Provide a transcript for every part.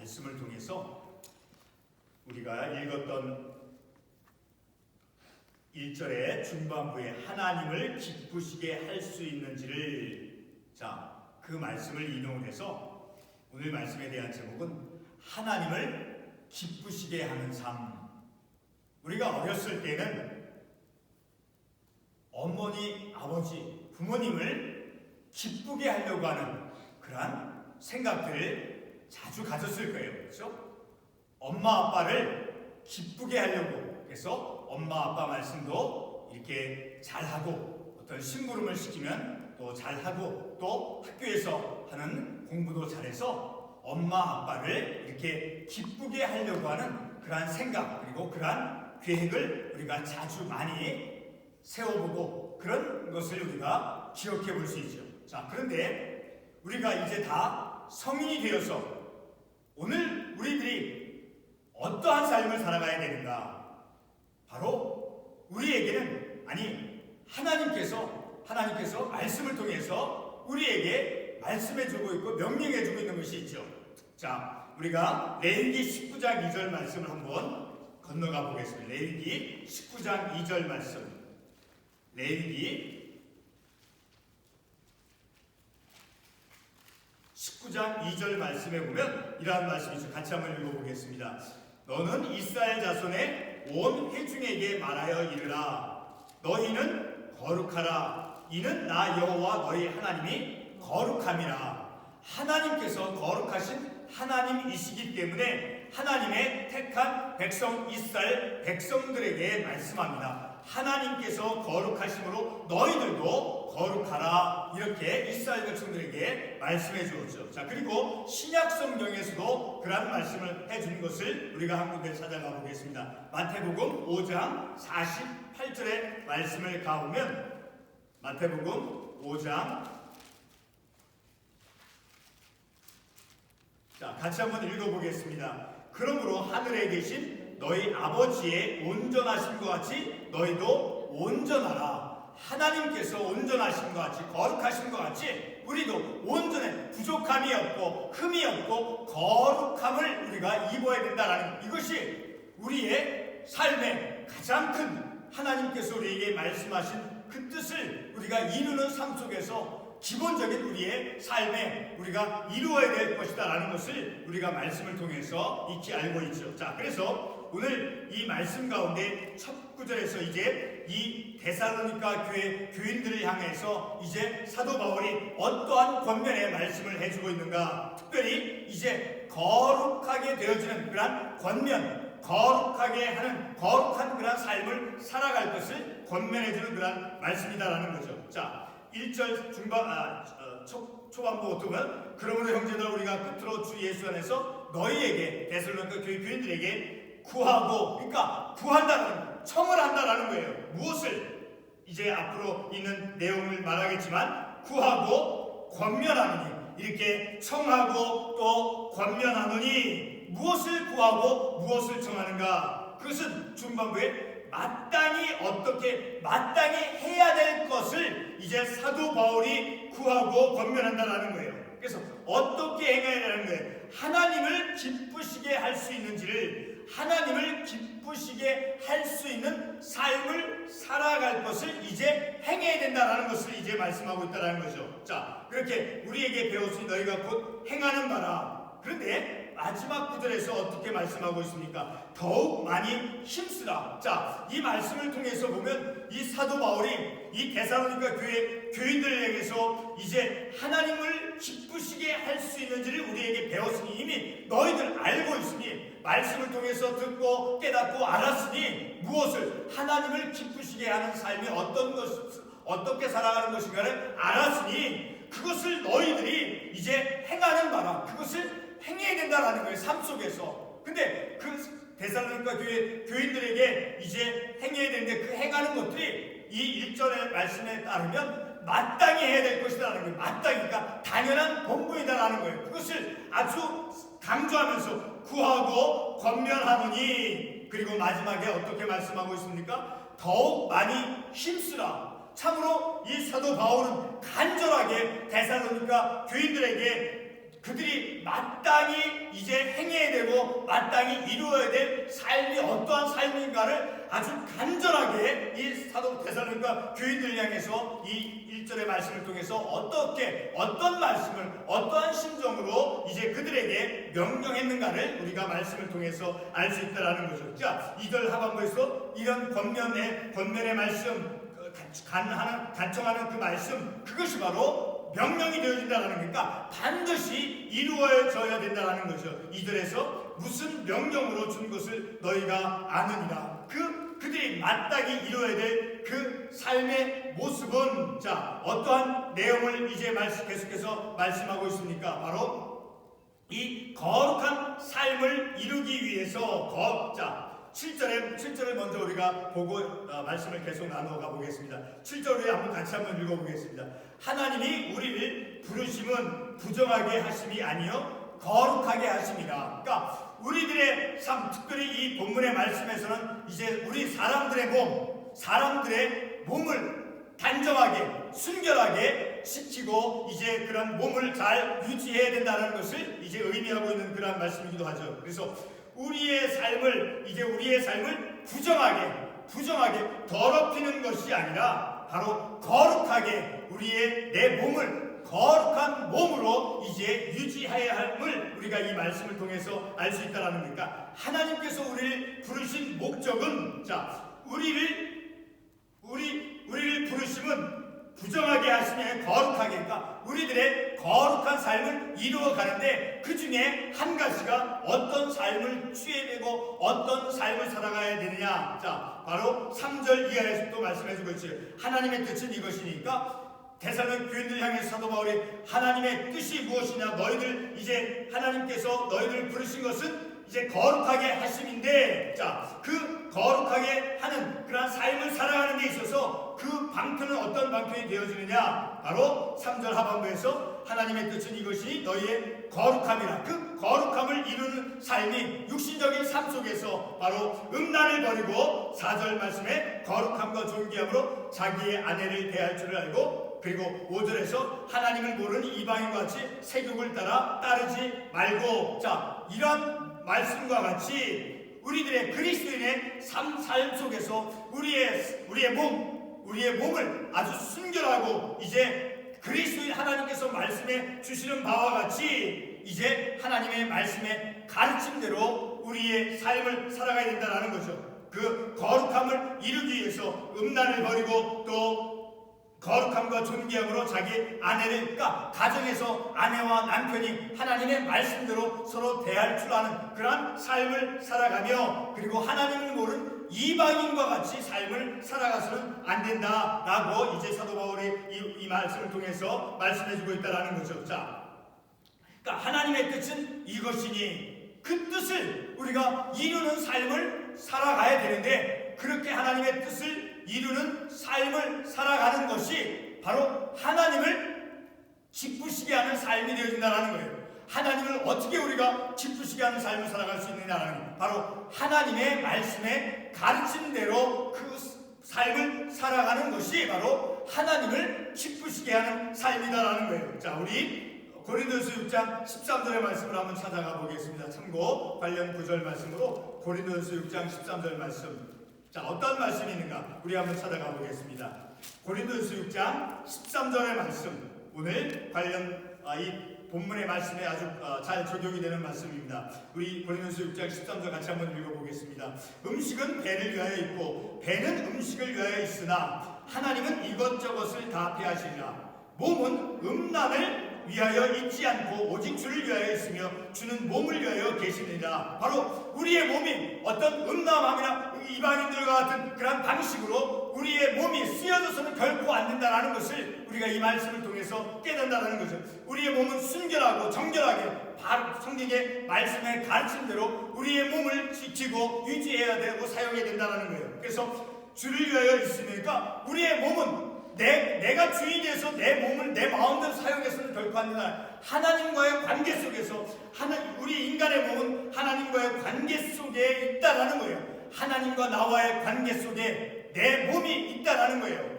말씀을 통해서 우리가 읽었던 1절의 중반부에 하나님을 기쁘시게 할 수 있는지를 그 말씀을 인용을 해서 오늘 말씀에 대한 제목은 하나님을 기쁘시게 하는 삶. 우리가 어렸을 때는 어머니, 아버지, 부모님을 기쁘게 하려고 하는 그러한 생각들을 자주 가졌을 거예요. 그렇죠? 엄마, 아빠를 기쁘게 하려고 해서 엄마, 아빠 말씀도 이렇게 잘하고 어떤 심부름을 시키면 또 잘하고 또 학교에서 하는 공부도 잘해서 엄마, 아빠를 이렇게 기쁘게 하려고 하는 그러한 생각 그리고 그러한 계획을 우리가 자주 많이 세워보고 그런 것을 우리가 기억해 볼 수 있죠. 그런데 우리가 이제 다 성인이 되어서 오늘 우리들이 어떠한 삶을 살아가야 되는가? 바로 우리에게는 하나님께서 말씀을 통해서 우리에게 말씀해주고 있고 명령해주고 있는 것이 있죠. 우리가 레위기 19장 2절 말씀을 한번 건너가 보겠습니다. 레위기 19장 2절 말씀. 레위기 19장 2절 말씀에 보면 이러한 말씀이 있죠. 같이 한번 읽어보겠습니다. 너는 이스라엘 자손의 온 회중에게 말하여 이르라. 너희는 거룩하라. 이는 나 여호와 너희 하나님이 거룩함이라. 하나님께서 거룩하신 하나님이시기 때문에 하나님의 택한 백성 이스라엘 백성들에게 말씀합니다. 하나님께서 거룩하심으로 너희들도 거룩하라. 이렇게 이스라엘 백성들에게 말씀해 주었죠. 그리고 신약 성경에서도 그런 말씀을 해주는 것을 우리가 한 군데 찾아가 보겠습니다. 마태복음 5장 48절의 말씀을 가보면 마태복음 5장 같이 한번 읽어보겠습니다. 그러므로 하늘에 계신 너희 아버지의 온전하심과 같이 너희도 온전하라. 하나님께서 온전하심과 같이 거룩하심과 같이 우리도 온전해 부족함이 없고 흠이 없고 거룩함을 우리가 입어야 된다는 이것이 우리의 삶의 가장 큰 하나님께서 우리에게 말씀하신 그 뜻을 우리가 이루는 삶 속에서 기본적인 우리의 삶에 우리가 이루어야 될 것이다라는 것을 우리가 말씀을 통해서 익히 알고 있죠. 그래서 오늘 이 말씀 가운데 첫 구절에서 이제 이 데살로니가 교회 교인들을 향해서 이제 사도 바울이 어떠한 권면의 말씀을 해주고 있는가? 특별히 이제 거룩하게 되어지는 그러한 권면, 거룩하게 하는 거룩한 그러한 삶을 살아갈 것을 권면해주는 그러한 말씀이다라는 거죠. 1절 초반부 보면 그러므로 형제들 우리가 끝으로 주 예수 안에서 너희에게 데살로니가 교회 교인들에게 구하고 구한다는 청을 한다라는 거예요. 무엇을 이제 앞으로 있는 내용을 말하겠지만 구하고 권면하느니 이렇게 청하고 또 권면하느니 무엇을 구하고 무엇을 청하는가? 그것은 중반부에 마땅히 해야 될 것을 이제 사도 바울이 구하고 권면한다라는 거예요. 그래서 어떻게 행해야 되는 거예요? 하나님을 기쁘시게 할 수 있는지를 하나님을 기쁘시게 할 수 있는 삶을 살아갈 것을 이제 행해야 된다라는 것을 이제 말씀하고 있다라는 거죠. 그렇게 우리에게 배웠으니 너희가 곧 행하는 바라. 그런데 마지막 구절에서 어떻게 말씀하고 있습니까? 더욱 많이 힘쓰라. 이 말씀을 통해서 보면 이 사도 바울이 이 데살로니가 교회 교인들에게서 이제 하나님을 기쁘시게 할 수 있는지를 우리에게 배웠으니 이미 너희들 알고 있으니 말씀을 통해서 듣고 깨닫고 알았으니 무엇을 하나님을 기쁘시게 하는 삶이 어떻게 살아가는 것인가를 알았으니 그것을 너희들이 이제 행하는 바라. 그것을 행해야 된다라는 거예요. 삶 속에서. 근데 그 데살로니가 교회 교인들에게 이제 행해야 되는데 그 행하는 것들이 이 1절의 말씀에 따르면 마땅히 해야 될 것이다라는 거예요. 마땅히가 당연한 본분이다라는 거예요. 그것을 아주 강조하면서 구하고 권면하노니 그리고 마지막에 어떻게 말씀하고 있습니까? 더욱 많이 힘쓰라. 참으로 이 사도 바울은 간절하게 데살로니가 교인들에게 그들이 마땅히 이제 행해야 되고 마땅히 이루어야 될 삶이 어떠한 삶인가를 아주 간절하게 이 사도 데살로니가 교인들 향해서 이 1절의 말씀을 통해서 어떤 말씀을 어떠한 심정으로 이제 그들에게 명령했는가를 우리가 말씀을 통해서 알 수 있다라는 거죠. 자, 2절 하반부에서 이런 권면의 말씀, 간청하는 그 말씀, 그것이 바로 명령이 되어진다는 거니까 반드시 이루어져야 된다는 거죠. 2절에서 무슨 명령으로 준 것을 너희가 아느니라. 그들이 마땅히 이루어야 될 그 삶의 모습은, 자, 어떠한 내용을 이제 계속해서 말씀하고 있습니까? 바로 이 거룩한 삶을 이루기 위해서, 자, 7절을 먼저 우리가 보고 말씀을 계속 나누어가 보겠습니다. 7절 우리 같이 한번 읽어보겠습니다. 하나님이 우리를 부르심은 부정하게 하심이 아니요 거룩하게 하심이라. 그러니까 우리들의 삶, 특별히 이 본문의 말씀에서는 이제 우리 사람들의 몸을 단정하게 순결하게 지키고 이제 그런 몸을 잘 유지해야 된다는 것을 이제 의미하고 있는 그런 말씀이기도 하죠. 그래서 우리의 삶을 부정하게 더럽히는 것이 아니라 바로 거룩하게 내 몸을 거룩한 몸으로 이제 유지해야 함을 우리가 이 말씀을 통해서 알 수 있다는 거니까, 하나님께서 우리를 부르신 목적은, 자, 우리를 부르심은 부정하게 하시면 거룩하게, 그러니까 우리들의 거룩한 삶을 이루어 가는데 그 중에 한 가지가 어떤 삶을 취해내고 어떤 삶을 살아가야 되느냐. 자, 바로 3절 이하에서 또 말씀해주고 있죠. 하나님의 뜻은 이것이니까 데살로니가 교인들 향해 사도 바울이 하나님의 뜻이 무엇이냐, 하나님께서 너희를 부르신 것은 이제 거룩하게 하심인데, 자, 그 거룩하게 하는 그러한 삶을 살아가는 데 있어서 그 방편은 어떤 방편이 되어지느냐, 바로 3절 하반부에서 하나님의 뜻은 이것이 너희의 거룩함이라. 그 거룩함을 이루는 삶이 육신적인 삶 속에서 바로 음란을 버리고 4절 말씀에 거룩함과 존귀함으로 자기의 아내를 대할 줄을 알고, 그리고 5절에서 하나님을 모르는 이방인과 같이 세욕을 따르지 말고, 자, 이런 말씀과 같이 우리들의 그리스도인의 삶 속에서 우리의 몸을 아주 순결하고 이제 그리스도인 하나님께서 말씀해 주시는 바와 같이 이제 하나님의 말씀의 가르침대로 우리의 삶을 살아가야 된다는 거죠. 그 거룩함을 이루기 위해서 음란을 버리고 또 거룩함과 존귀함으로 자기 아내를, 그러니까 가정에서 아내와 남편이 하나님의 말씀대로 서로 대할 줄 아는 그러한 삶을 살아가며, 그리고 하나님을 모르는 이방인과 같이 삶을 살아가서는 안 된다라고 이제 사도 바울이 이 말씀을 통해서 말씀해주고 있다는 거죠. 자, 그러니까 하나님의 뜻은 이것이니 그 뜻을 우리가 이루는 삶을 살아가야 되는데, 그렇게 하나님의 뜻을 이루는 삶을 살아가는 것이 바로 하나님을 기쁘시게 하는 삶이 되어진다는 거예요. 하나님을 어떻게 우리가 기쁘시게 하는 삶을 살아갈 수 있느냐는, 바로 하나님의 말씀의 가르침대로 그 삶을 살아가는 것이 바로 하나님을 기쁘시게 하는 삶이다라는 거예요. 자, 우리 고린도전서 6장 13절의 말씀을 한번 찾아가 보겠습니다. 참고 관련 구절 말씀으로 고린도전서 6장 13절 말씀. 자, 어떤 말씀이 있는가 우리 한번 찾아가 보겠습니다. 고린도전서 6장 13절의 말씀, 오늘 관련 이 본문의 말씀에 아주 잘 적용이 되는 말씀입니다. 우리 고린도전서 6장 13절 같이 한번 읽어보겠습니다. 음식은 배를 위하여 있고 배는 음식을 위하여 있으나 하나님은 이것저것을 다 배하시리라. 몸은 음란을 위하여 있지 않고 오직 주를 위하여 있으며 주는 몸을 위하여 계시느니라. 바로 우리의 몸이 어떤 음란함이나 이방인들과 같은 그런 방식으로 우리의 몸이 쓰여져서는 결코 안 된다는 것을 우리가 이 말씀을 통해서 깨닫는다는 거죠. 우리의 몸은 순결하고 정결하게 바로 성경의 말씀의 가르침대로 우리의 몸을 지키고 유지해야 되고 사용해야 된다는 거예요. 그래서 주를 위하여 있으니까 우리의 몸은 내가 주인에서 내 몸을 내 마음대로 사용해서는 결코 안 된다. 하나님과의 관계 속에서 우리 인간의 몸은 하나님과의 관계 속에 있다라는 거예요. 하나님과 나와의 관계 속에 내 몸이 있다라는 거예요.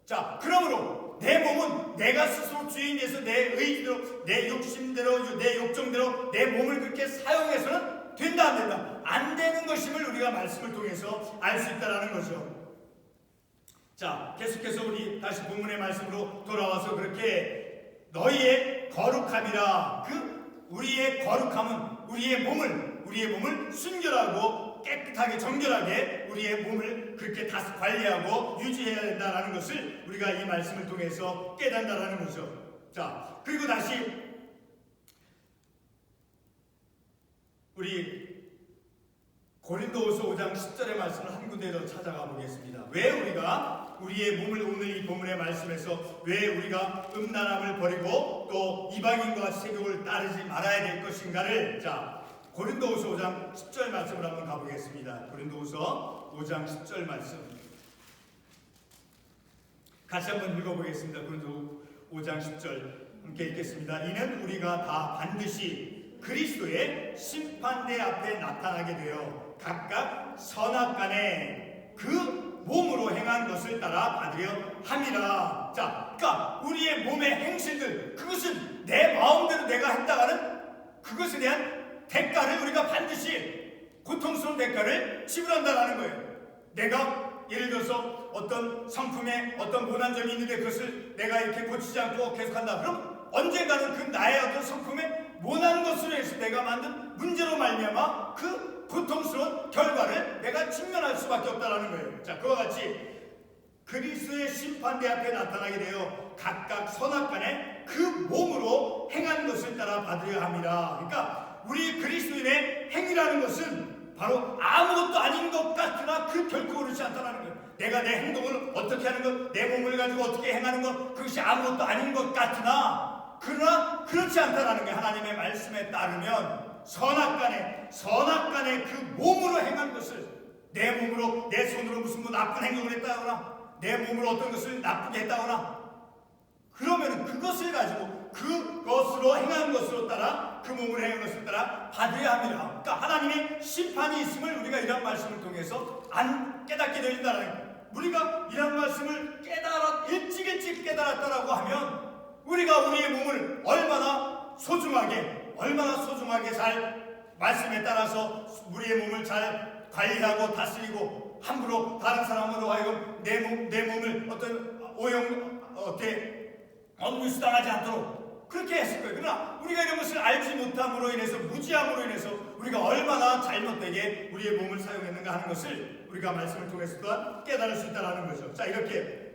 자, 그러므로 내 몸은 내가 스스로 주인이 돼서 내 의지대로, 내 욕심대로, 내 욕정대로 내 몸을 그렇게 사용해서는 된다 안 된다? 안 되는 것임을 우리가 말씀을 통해서 알 수 있다는 거죠. 자, 계속해서 우리 다시 본문의 말씀으로 돌아와서 그렇게 너희의 거룩함이라, 우리의 거룩함은 우리의 몸을 순결하고 깨끗하게 정결하게 우리의 몸을 그렇게 다시 관리하고 유지해야 된다는 것을 우리가 이 말씀을 통해서 깨닫는다는 거죠. 자, 그리고 다시 우리 고린도후서 5장 10절의 말씀을 한 군데 더 찾아가 보겠습니다. 왜 우리가 우리의 몸을 오늘 이 본문의 말씀에서 왜 우리가 음란함을 버리고 또 이방인과 세속을 따르지 말아야 될 것인가를, 자, 고린도후서 5장 10절 말씀을 한번 가보겠습니다. 고린도후서 5장 10절 말씀 같이 한번 읽어보겠습니다. 고린도 5장 10절 함께 읽겠습니다. 이는 우리가 다 반드시 그리스도의 심판대 앞에 나타나게 되어 각각 선악간에 그 몸으로 행한 것을 따라 받으려 함이라. 자, 그러니까 우리의 몸의 행실들, 그것은 내 마음대로 내가 했다가는 그것에 대한 대가를 우리가 반드시 고통스러운 대가를 지불한다는 거예요. 내가 예를 들어서 어떤 성품에 어떤 모난 점이 있는데 그것을 내가 이렇게 고치지 않고 계속한다. 그럼 언젠가는 그 나의 어떤 성품에 모난 것으로 해서 내가 만든 문제로 말미암아 그 고통스러운 결과를 내가 직면할 수밖에 없다는 거예요. 자, 그와 같이 그리스도의 심판대 앞에 나타나게 되어 각각 선악간에 그 몸으로 행한 것을 따라 받으려 함이라. 그러니까 우리 그리스도인의 행위라는 것은 바로 아무것도 아닌 것 같으나 그 결코 그렇지 않다는 거예요. 내가 내 행동을 어떻게 하는 것, 내 몸을 가지고 어떻게 행하는 것, 그것이 아무것도 아닌 것 같으나 그러나 그렇지 않다는 거예요. 하나님의 말씀에 따르면 선악간에 그 몸으로 행한 것을, 내 몸으로, 내 손으로 무슨 나쁜 행동을 했다거나 내 몸으로 어떤 것을 나쁘게 했다거나 그러면 그것을 가지고 그것으로 행한 것으로 따라 그 몸으로 행한 것을 따라 받으려 합니다. 그러니까 하나님의 심판이 있음을 우리가 이런 말씀을 통해서 안 깨닫게 되어진다는 거예요. 우리가 이런 말씀을 일찍 깨달았다라고 하면 우리가 우리의 몸을 얼마나 소중하게 잘 말씀에 따라서 우리의 몸을 잘 관리하고 다스리고 함부로 다른 사람으로 하여금 내 몸을 어떤 억누수당하지 않도록 그렇게 했을 거예요. 그러나 우리가 이런 것을 알지 못함으로 인해서, 무지함으로 인해서 우리가 얼마나 잘못되게 우리의 몸을 사용했는가 하는 것을 우리가 말씀을 통해서 또한 깨달을 수 있다는 거죠. 자, 이렇게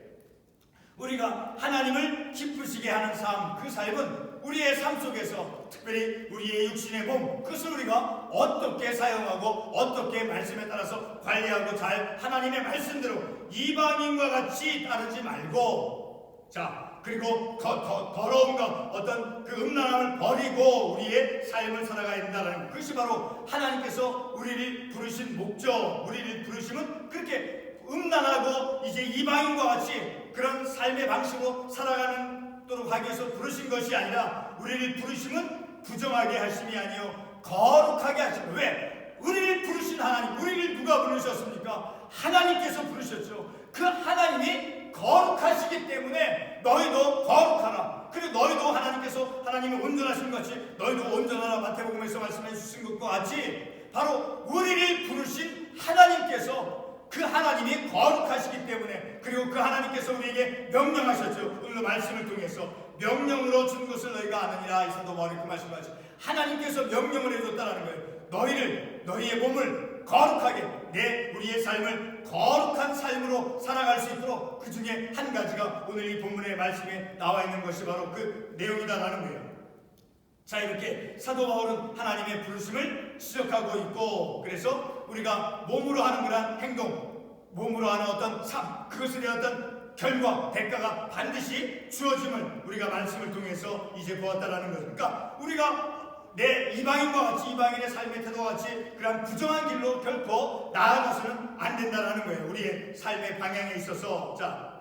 우리가 하나님을 기쁘시게 하는 삶, 그 삶은 우리의 삶 속에서 특별히 우리의 육신의 몸, 그것을 우리가 어떻게 사용하고 어떻게 말씀에 따라서 관리하고 잘 하나님의 말씀대로 이방인과 같이 따르지 말고, 자, 그리고 더러운 것, 어떤 그 음란함을 버리고 우리의 삶을 살아가야 된다는 것. 그것이 바로 하나님께서 우리를 부르신 목적, 우리를 부르심은 그렇게 음란하고 이제 이방인과 같이 그런 삶의 방식으로 살아가도록 하기 위해서 부르신 것이 아니라 우리를 부르심은 부정하게 하심이 아니요 거룩하게 하심. 왜? 우리를 부르신 하나님, 우리를 누가 부르셨습니까? 하나님께서 부르셨죠. 그 하나님이 거룩하시기 때문에 너희도 거룩하라. 그리고 너희도 하나님이 온전하신 것 같이 너희도 온전하라. 마태복음에서 말씀해 주신 것과 같이 바로 우리를 부르신 하나님께서, 그 하나님이 거룩하시기 때문에, 그리고 그 하나님께서 우리에게 명령하셨죠. 오늘 말씀을 통해서 명령으로 준 것을 너희가 아느니라. 이 사도 바울이 그 말씀하죠. 하나님께서 명령을 해줬다는 거예요. 너희의 몸을 거룩하게, 우리의 삶을 거룩한 삶으로 살아갈 수 있도록 그 중에 한 가지가 오늘 이 본문의 말씀에 나와 있는 것이 바로 그 내용이다라는 거예요. 자, 이렇게 사도 바울은 하나님의 부르심을 지적하고 있고, 그래서 우리가 몸으로 하는 그런 행동, 몸으로 하는 어떤 삶, 그것에 대한 어떤 결과, 대가가 반드시 주어짐을 우리가 말씀을 통해서 이제 보았다라는 거죠. 그러니까 우리가 내 이방인과 같이, 이방인의 삶의 태도와 같이 그런 부정한 길로 결코 나아가서는 안 된다라는 거예요. 우리의 삶의 방향에 있어서. 자,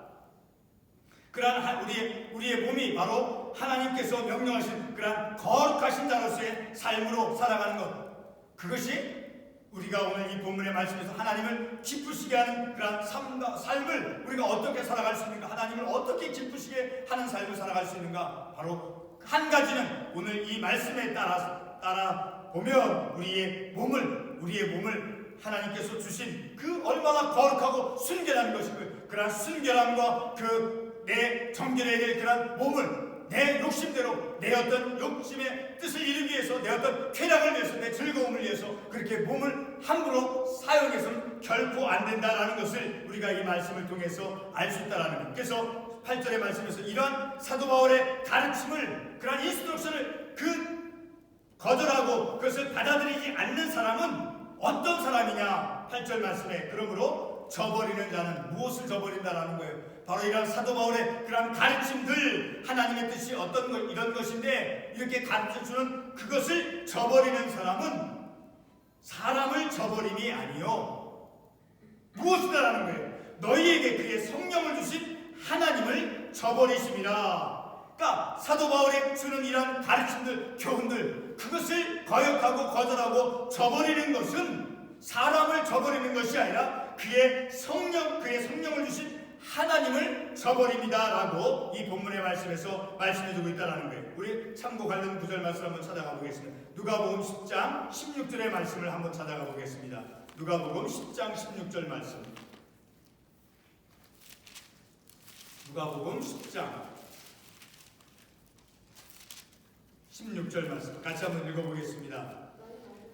그러한 우리의 몸이 바로 하나님께서 명령하신 그러한 거룩하신 자로서의 삶으로 살아가는 것, 그것이 우리가 오늘 이 본문의 말씀에서 하나님을 기쁘시게 하는 그런 삶을 우리가 어떻게 살아갈 수 있는가, 하나님을 어떻게 기쁘시게 하는 삶을 살아갈 수 있는가, 바로 한 가지는 오늘 이 말씀에 따라 보면 우리의 몸을 하나님께서 주신 그 얼마나 거룩하고 순결한 것이고, 그러한 순결함과 그 내 정결해야 될 그런 몸을 내 욕심대로, 내 어떤 욕심의 뜻을 이루기 위해서, 내 어떤 쾌락을 위해서, 내 즐거움을 위해서 그렇게 몸을 함부로 사용해서는 결코 안 된다라는 것을 우리가 이 말씀을 통해서 알 수 있다라는 것. 그래서 8절의 말씀에서 이러한 사도 바울의 가르침을, 그러한 인스트럭션을 거절하고 그것을 받아들이지 않는 사람은 어떤 사람이냐? 8절 말씀에 그러므로 저버리는 자는 무엇을 저버린다라는 거예요. 바로 이런 사도 바울의 그런 가르침들, 하나님의 뜻이 어떤 것, 이런 것인데 이렇게 가르쳐주는 그것을 저버리는 사람은 사람을 저버림이 아니요 무엇이다라는 거예요. 너희에게 그의 성령을 주신 하나님을 저버리심이라. 그러니까 사도 바울이 주는 이런 가르침들, 교훈들, 그것을 거역하고 거절하고 저버리는 것은 사람을 저버리는 것이 아니라 그의 성령을 주신 하나님을 저버립니다라고 이 본문의 말씀에서 말씀해주고 있다는 거예요. 우리 참고 관련 구절 말씀 한번 찾아가 보겠습니다. 누가복음 10장 16절의 말씀을 한번 찾아가 보겠습니다. 누가복음 10장 16절 말씀. 누가복음 10장 16절 말씀 같이 한번 읽어보겠습니다.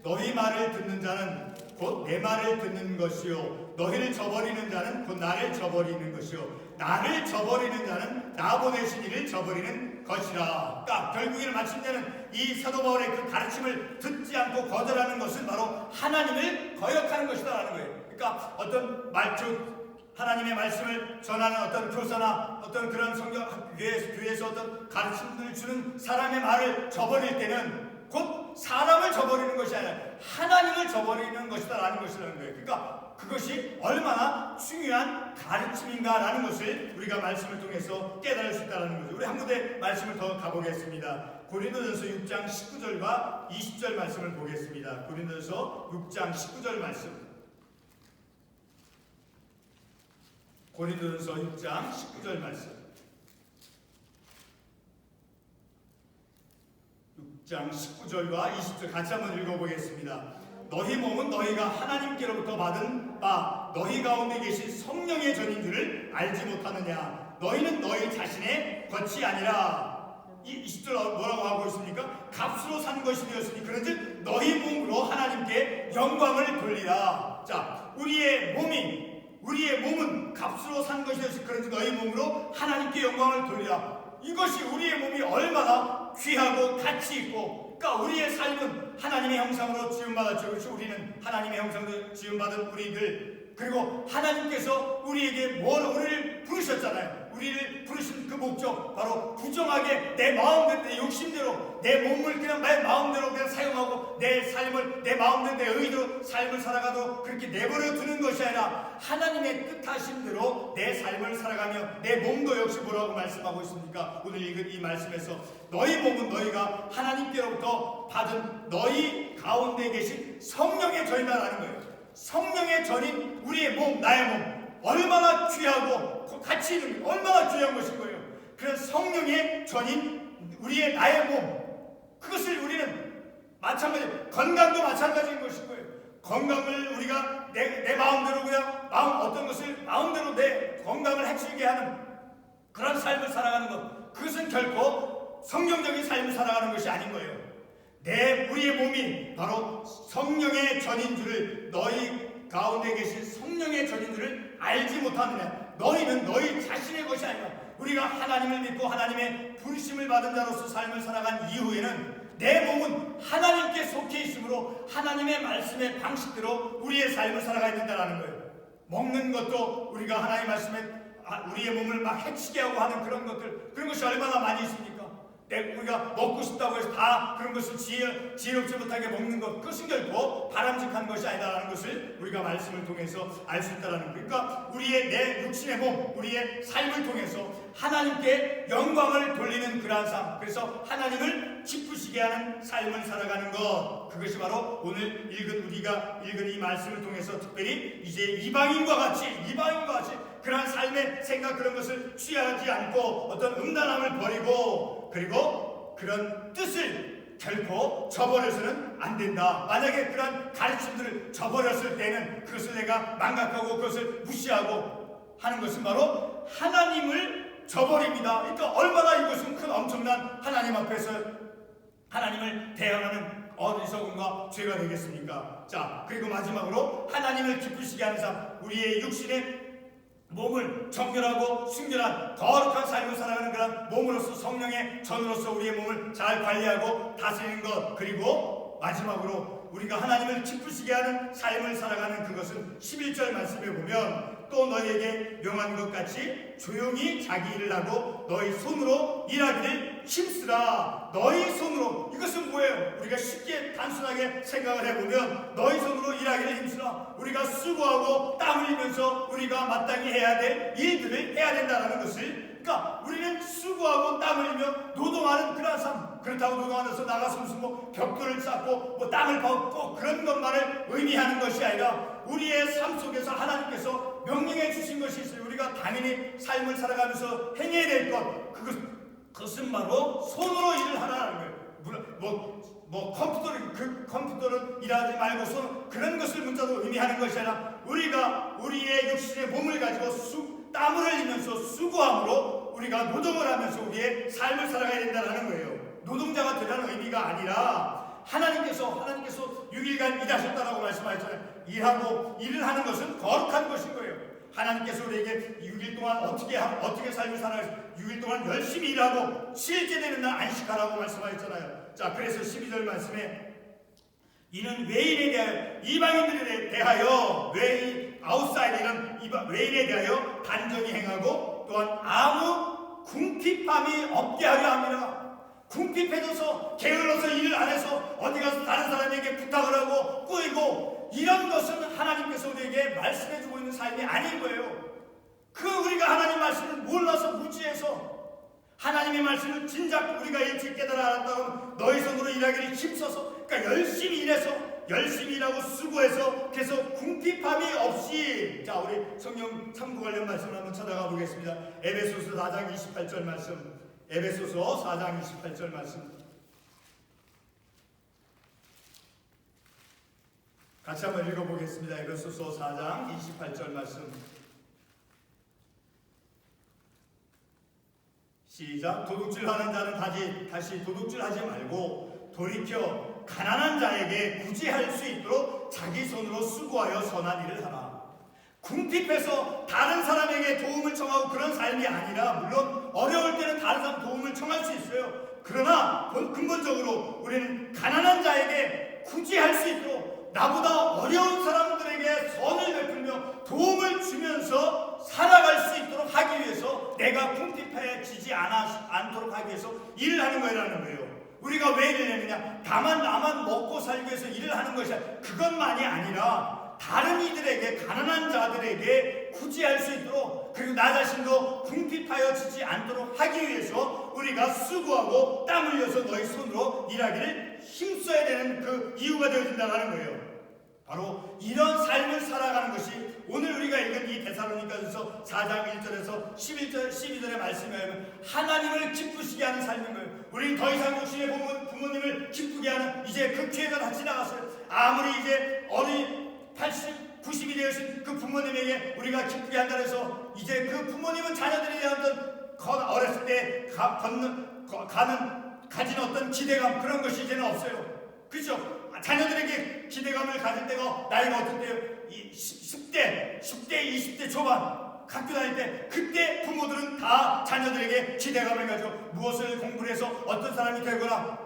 너희 말을 듣는 자는 곧 내 말을 듣는 것이요, 너희를 저버리는 자는 곧 나를 저버리는 것이요, 나를 저버리는 자는 나 보내신 이를 저버리는 것이라. 그러니까 결국에는 마침내는 이 사도 바울의 그 가르침을 듣지 않고 거절하는 것은 바로 하나님을 거역하는 것이다라는 거예요. 그러니까 어떤 하나님의 말씀을 전하는 어떤 교사나 어떤 그런 성경 교회에서 어떤 가르침을 주는 사람의 말을 저버릴 때는 곧 사람을 저버리는 것이 아니라 하나님을 저버리는 것이다라는 것이라는 거예요. 그러니까 그것이 얼마나 중요한 가르침인가라는 것을 우리가 말씀을 통해서 깨달을 수 있다는 거죠. 우리 한 군데 말씀을 더 가보겠습니다. 고린도전서 6장 19절과 20절 말씀을 보겠습니다. 고린도전서 6장 19절 말씀. 고린도전서 6장 19절 말씀. 6장 19절과 20절 같이 한번 읽어보겠습니다. 너희 몸은 너희가 하나님께로부터 받은 바 너희 가운데 계신 성령의 전인 줄을 알지 못하느냐? 너희는 너희 자신의 것이 아니라, 이 20절 뭐라고 하고 있습니까? 값으로 산 것이 되었으니 그런즉 너희 몸으로 하나님께 영광을 돌리라. 자, 우리의 몸은 값으로 산 것이 되었으니 그런즉 너희 몸으로 하나님께 영광을 돌리라. 이것이 우리의 몸이 얼마나 귀하고 가치 있고, 그러니까 우리의 삶은 하나님의 형상으로 지음받았죠. 그렇죠? 우리는 하나님의 형상으로 지음받은 우리들, 그리고 하나님께서 우리에게 우리를 부르셨잖아요. 우리를 부르신 그 목적, 바로 부정하게 내 마음대로, 내 욕심대로, 내 몸을 그냥 내 마음대로 그냥 사용하고 내 삶을 내 마음대로 내 의도로 삶을 살아가도록 그렇게 내버려 두는 것이 아니라 하나님의 뜻하신 대로 내 삶을 살아가며 내 몸도 역시 뭐라고 말씀하고 있습니까? 오늘 읽은 이 말씀에서 너희 몸은 너희가 하나님께로부터 받은 너희 가운데 계신 성령의 전이다라는 거예요. 성령의 전인 우리의 몸, 나의 몸, 얼마나 귀하고 가치 있는, 얼마나 귀한 것인 거예요. 그런 성령의 전인 우리의 나의 몸, 그것을 우리는 마찬가지, 건강도 마찬가지인 것인 거예요. 건강을 우리가 내 마음대로 그냥 어떤 것을 마음대로 내 건강을 해치게 하는 그런 삶을 살아가는 것, 그것은 결코 성경적인 삶을 살아가는 것이 아닌 거예요. 우리의 몸이 바로 성령의 전인 줄을, 너희 가운데 계신 성령의 전인 줄을 알지 못하느냐? 너희는 너희 자신의 것이 아니라, 우리가 하나님을 믿고 하나님의 부르심을 받은 자로서 삶을 살아간 이후에는 내 몸은 하나님께 속해 있으므로 하나님의 말씀의 방식대로 우리의 삶을 살아가야 된다는 거예요. 먹는 것도 우리가 하나님의 말씀에 우리의 몸을 막 해치게 하고 하는 그런 것들, 그런 것이 얼마나 많이 있습니까? 우리가 먹고 싶다고 해서 다 그런 것을 지혜롭지 못하게 먹는 것, 그것은 결코 바람직한 것이 아니다라는 것을 우리가 말씀을 통해서 알 수 있다는 거예요. 그러니까 우리의 내 육신의 몸, 우리의 삶을 통해서 하나님께 영광을 돌리는 그러한 삶, 그래서 하나님을 기쁘시게 하는 삶을 살아가는 것, 그것이 바로 오늘 우리가 읽은 이 말씀을 통해서 특별히 이제 이방인과 같이 그러한 삶의 생각, 그런 것을 취하지 않고 어떤 음란함을 버리고, 그리고 그런 뜻을 결코 저버려서는 안 된다. 만약에 그런 가르침들을 저버렸을 때는 그것을 내가 망각하고 그것을 무시하고 하는 것은 바로 하나님을 저버립니다. 그러니까 얼마나 이것은 큰 엄청난 하나님 앞에서 하나님을 대항하는 어리석음과 죄가 되겠습니까? 자, 그리고 마지막으로 하나님을 기쁘시게 하는 삶, 우리의 육신의 몸을 정결하고 순결한 거룩한 삶을 살아가는 그런 몸으로서, 성령의 전으로서 우리의 몸을 잘 관리하고 다스리는 것, 그리고 마지막으로 우리가 하나님을 기쁘시게 하는 삶을 살아가는 그것은 11절 말씀에 보면 또 너희에게 명한 것 같이 조용히 자기 일을 하고 너희 손으로 일하기를 힘쓰라. 너희 손으로, 이것은 뭐예요? 우리가 쉽게 단순하게 생각을 해보면 너희 손으로 일하기를 힘쓰라. 우리가 수고하고 땀 흘리면서 우리가 마땅히 해야 될 일들을 해야 된다는 것을, 그러니까 우리는 수고하고 땀 흘리며 노동하는 그런 삶, 그렇다고 노동하면서 나가서 무슨 벽돌을 쌓고 땀을 벗고 그런 것만을 의미하는 것이 아니라 우리의 삶 속에서 하나님께서 명령해 주신 것이 있어요. 우리가 당연히 삶을 살아가면서 행해야 될 것, 그것은 바로 손으로 일을 하라는 거예요. 컴퓨터는 일하지 말고 그런 것을 문자로 의미하는 것이 아니라 우리가 우리의 육신의 몸을 가지고 땀을 흘리면서 수고함으로 우리가 노동을 하면서 우리의 삶을 살아가야 된다는 거예요. 노동자가 되라는 의미가 아니라 하나님께서 6일간 일하셨다라고 말씀하셨잖아요. 일을 하는 것은 거룩한 것인 거예요. 하나님께서 우리에게 6일 동안 어떻게 삶을 살아가서 6일 동안 열심히 일하고 7째 되는 날 안식하라고 말씀하셨잖아요. 자, 그래서 12절 말씀에 이는 외인에 대하여, 이방인들에 대하여, 아웃사이더는 외인에 대하여 단정히 행하고 또한 아무 궁핍함이 없게 하려 함이라. 궁핍해져서 게을러서 일을 안 해서 어디 가서 다른 사람에게 부탁을 하고 꾸이고 이런 것은 하나님께서 우리에게 말씀해주고 있는 삶이 아닌 거예요. 우리가 하나님 말씀을 몰라서 무지해서 하나님의 말씀을 진작 우리가 일찍 깨달아 알았다고 너희 손으로 일하기를 힘써서, 그러니까 열심히 일해서 열심히 일하고 수고해서 계속 궁핍함이 없이. 자, 우리 성경 참고 관련 말씀을 한번 찾아가 보겠습니다. 에베소서 4장 28절 말씀, 에베소서 4장 28절 말씀 같이 한번 읽어보겠습니다. 에베소서 4장 28절 말씀 시작. 도둑질하는 자는 다시 도둑질하지 말고 돌이켜 가난한 자에게 구제할 수 있도록 자기 손으로 수고하여 선한 일을 하라. 궁핍해서 다른 사람에게 도움을 청하고 그런 삶이 아니라, 물론 어려울 때는 다른 사람 도움을 청할 수 있어요. 그러나 근본적으로 우리는 가난한 자에게 구제할 수 있도록, 나보다 어려운 사람들에게 선을 베풀며 도움을 주면서 살아갈 수 있도록 하기 위해서, 내가 궁핍해지지 않도록 하기 위해서 일을 하는 거라는 거예요. 우리가 왜 일을 하느냐? 다만 나만 먹고 살기 위해서 일을 하는 것이 그것만이 아니라 다른 이들에게, 가난한 자들에게 구제할 수 있도록, 그리고 나 자신도 궁핍하여지지 않도록 하기 위해서 우리가 수고하고 땀 흘려서 너희 손으로 일하기를 힘써야 되는 그 이유가 되어진다는 거예요. 바로 이런 삶을 살아가는 것이 오늘 우리가 읽은 이 데살로니가전서 4장 1절에서 12절의 말씀에 의하면 하나님을 기쁘시게 하는 삶인 거예요. 우리는 더 이상 육신의 부모님을 기쁘게 하는, 이제 그 기회가 다 지나갔어요. 아무리 이제 80, 90이 되신 그 부모님에게 우리가 기쁘게 한다 해서 이제 그 부모님은 자녀들에 대한 어렸을 때 가진 어떤 기대감, 그런 것이 이제는 없어요. 그렇죠? 자녀들에게 기대감을 가질 때가 나이가 어떨 때요? 10대, 20대 초반 학교 다닐 때, 그때 부모들은 다 자녀들에게 기대감을 가지고 무엇을 공부를 해서 어떤 사람이 되거나.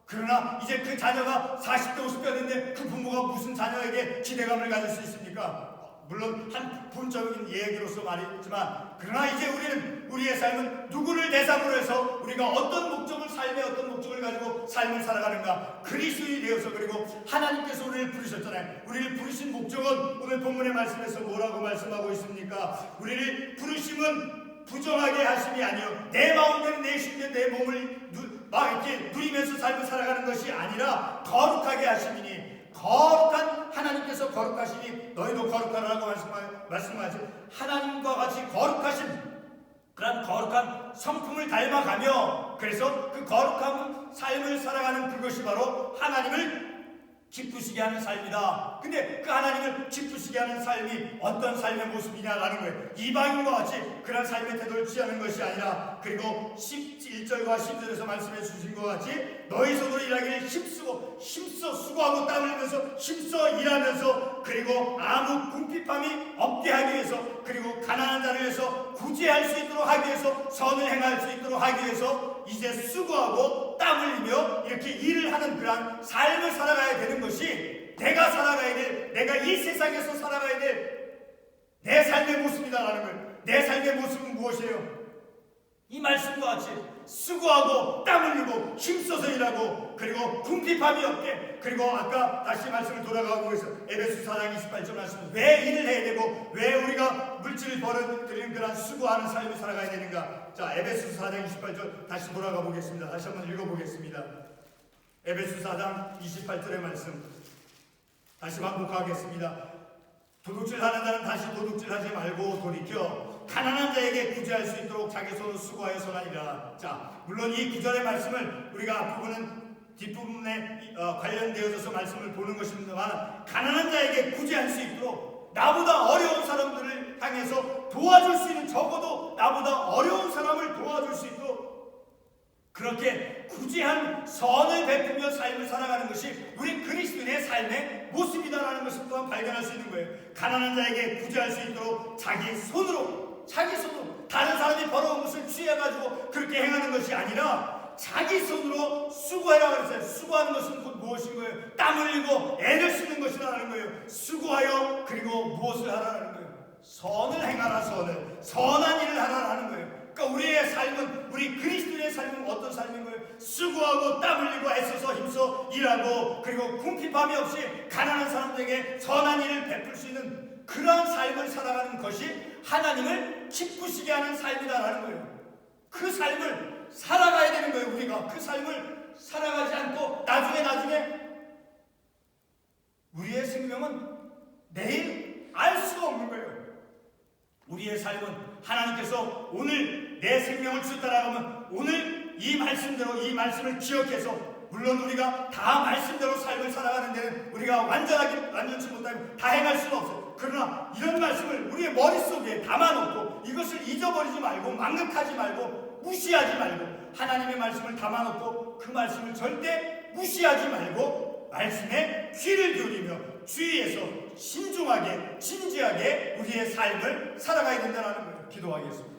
그러나 이제 그 자녀가 40대 50대가 됐는데 그 부모가 무슨 자녀에게 기대감을 가질 수 있습니까? 물론 한 부분적인 얘기로서 말이지만, 그러나 이제 우리는 우리의 삶은 누구를 대상으로 해서 우리가 어떤 목적을, 삶의 어떤 목적을 가지고 삶을 살아가는가? 그리스도인이 되어서, 그리고 하나님께서 우리를 부르셨잖아요. 우리를 부르신 목적은 오늘 본문의 말씀에서 뭐라고 말씀하고 있습니까? 우리를 부르심은 부정하게 하심이 아니요 내 마음대로 내 심령 내 몸을 막 이렇게 누리면서 삶을 살아가는 것이 아니라 거룩하게 하시니, 거룩한 하나님께서 거룩하시니 너희도 거룩하라고 말씀하시 하나님과 같이 거룩하신 그런 거룩한 성품을 닮아가며, 그래서 그 거룩한 삶을 살아가는 그것이 바로 하나님을 기쁘시게 하는 삶이다. 근데 그 하나님을 기쁘시게 하는 삶이 어떤 삶의 모습이냐라는 거예요. 이방인과 같이 그런 삶의 태도를 취하는 것이 아니라, 그리고 11절과 10절에서 말씀해 주신 것 같이 너희 손으로 일하기를 힘써 수고하고 땀 흘리면서 힘써 일하면서, 그리고 아무 궁핍함이 없게 하기 위해서, 그리고 가난한 자를 위해서 구제할 수 있도록 하기 위해서, 선을 행할 수 있도록 하기 위해서 이제 수고하고 땀 흘리며 이렇게 일을 하는 그러한 삶을 살아가야 되는 것이 내가 살아가야 될, 내가 이 세상에서 살아가야 될 내 삶의 모습이다라는 거예요. 내 삶의 모습은 무엇이에요? 이 말씀과 같이 수고하고 땀 흘리고 힘써서 일하고, 그리고 궁핍함이 없게, 그리고 아까 다시 말씀을 돌아가고 해서 에베소 4장 28절 말씀, 왜 일을 해야 되고 왜 우리가 물질을 벌어들이는 그런 수고하는 삶을 살아가야 되는가. 자, 에베소 4장 28절 다시 돌아가 보겠습니다. 다시 한번 읽어보겠습니다. 에베소 4장 28절의 말씀 다시 반복하겠습니다. 도둑질하는 자는 다시 도둑질하지 말고 돌이켜 가난한 자에게 구제할 수 있도록 자기 손으로 수고하여 선하니라. 자, 물론 이 구절의 말씀을 우리가 앞부분은 뒷부분에 관련되어져서 말씀을 보는 것입니다만, 가난한 자에게 구제할 수 있도록, 나보다 어려운 사람들을 향해서 도와줄 수 있는, 적어도 나보다 어려운 사람을 도와줄 수 있도록 그렇게 구제한 선을 베푸며 삶을 살아가는 것이 우리 그리스도인의 삶의 모습이다라는 것을 또한 발견할 수 있는 거예요. 가난한 자에게 구제할 수 있도록 자기 손으로 다른 사람이 벌어온 것을 취해가지고 그렇게 행하는 것이 아니라 자기 손으로 수고해라 그랬어요. 수고하는 것은 곧 무엇인 거예요? 땀 흘리고 애를 쓰는 것이라는 거예요. 수고하여 그리고 무엇을 하라는 거예요? 선을 행하라. 선한 일을 하라는 거예요. 그러니까 우리의 삶은, 우리 그리스도의 삶은 어떤 삶인 거예요? 수고하고 땀 흘리고 애써서 힘써 일하고, 그리고 궁핍함이 없이 가난한 사람들에게 선한 일을 베풀 수 있는 그러한 삶을 살아가는 것이 하나님을 기쁘시게 하는 삶이다라는 거예요. 그 삶을 살아가야 되는 거예요. 우리가 그 삶을 살아가지 않고 나중에 우리의 생명은 내일 알 수가 없는 거예요. 우리의 삶은 하나님께서 오늘 내 생명을 주셨다라고 하면 오늘 이 말씀대로, 이 말씀을 기억해서, 물론 우리가 다 말씀대로 삶을 살아가는 데는 우리가 완전치 못하고 다 행할 수는 없어요. 그러나 이런 말씀을 우리의 머릿속에 담아놓고 이것을 잊어버리지 말고, 망각하지 말고, 무시하지 말고, 하나님의 말씀을 담아놓고 그 말씀을 절대 무시하지 말고 말씀에 귀를 기울이며 주위에서 신중하게 진지하게 우리의 삶을 살아가야 된다는 거예요. 기도하겠습니다.